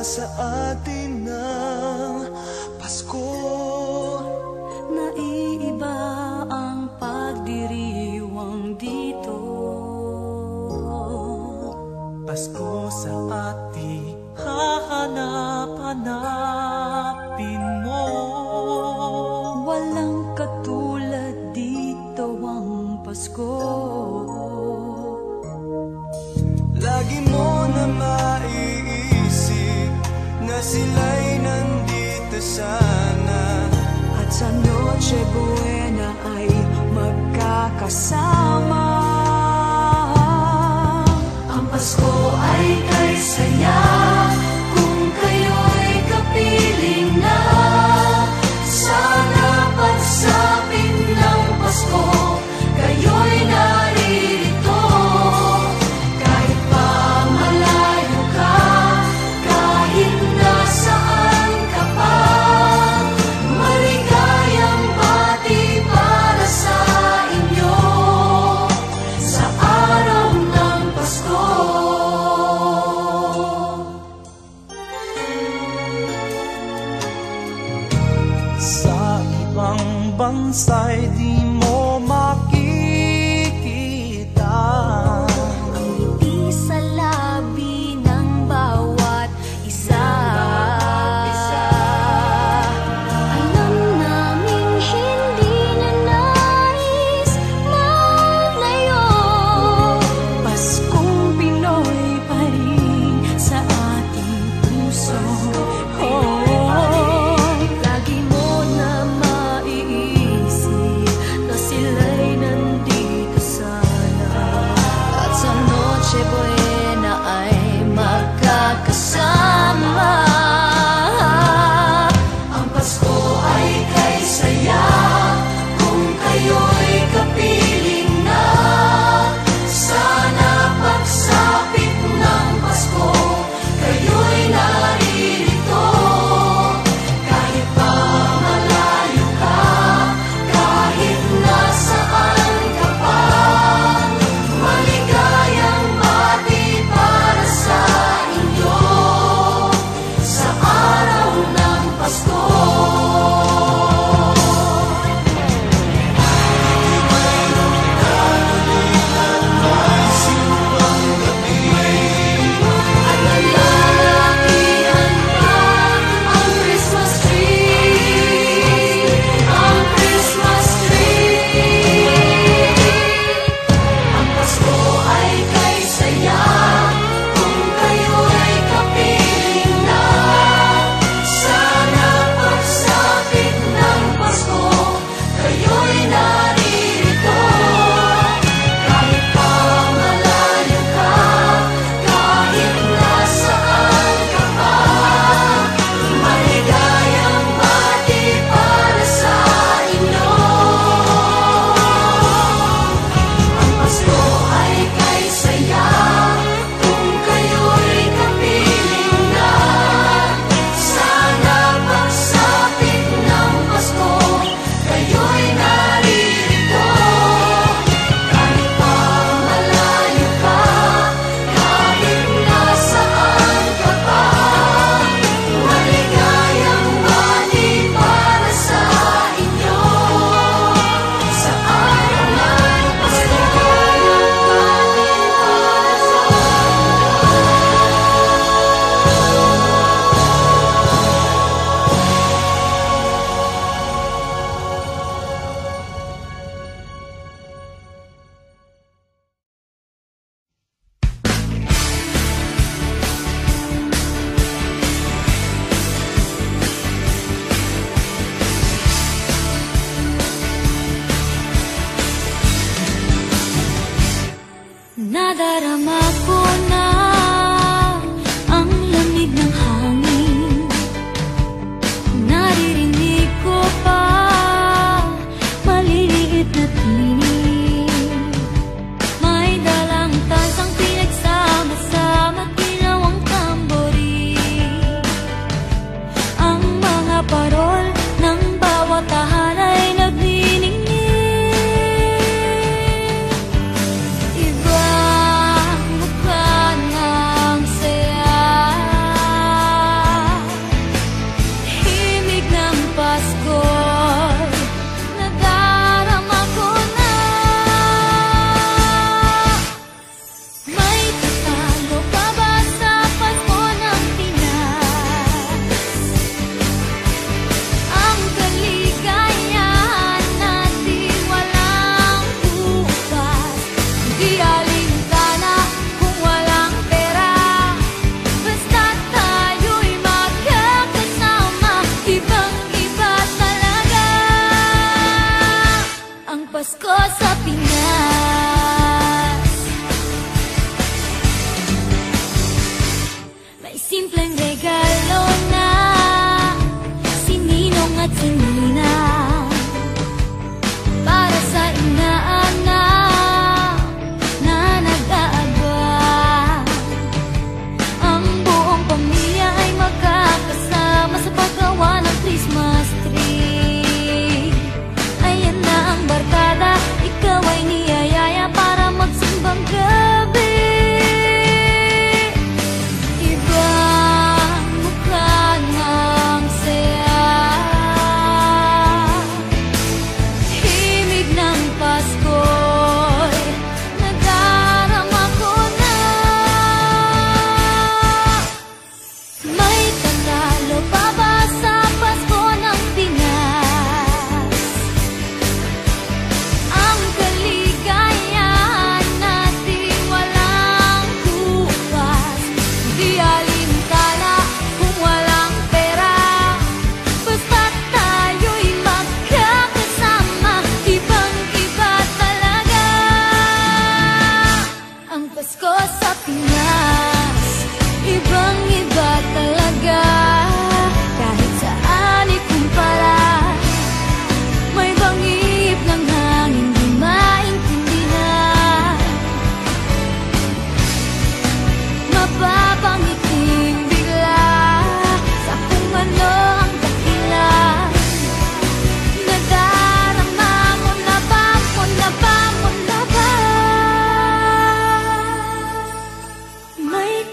sa atin ng Pasko. Naiiba ang pagdiriwang dito. Pasko sa ating hahanap-hanapin mo. Walang katulad dito ang Pasko. Lagi mo na maiisip na sila'y nandito sana, At sa Noche Buena ay magkakasama. Ang Pasko ay kay saya kung kayo'y kapiling na. Sana pagsapit ng Pasko, kayo'y naririto. Kahit pa malayo ka, kahit nasaan ka pa, maligayang bati para sa inyo sa araw ng Pasko. sa ibang bansa'y di mo makikita Ang ngiti sa labi ng bawat isa. Alam naming hindi na nais maglayo. Paskong Pinoy pa rin sa ating puso. Lagi mo na maiisip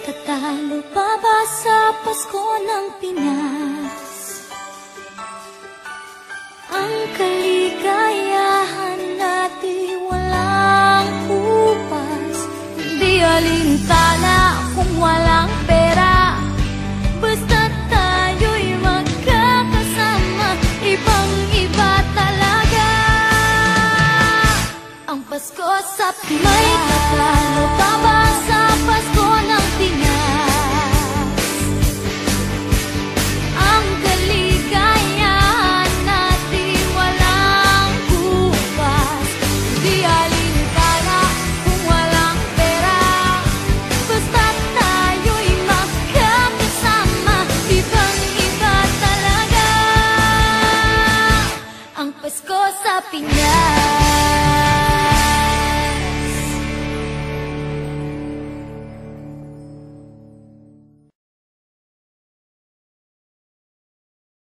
Tatalo pa ba sa Pasko ng Pinas ang kaligayahan natin walang upas? Di alintana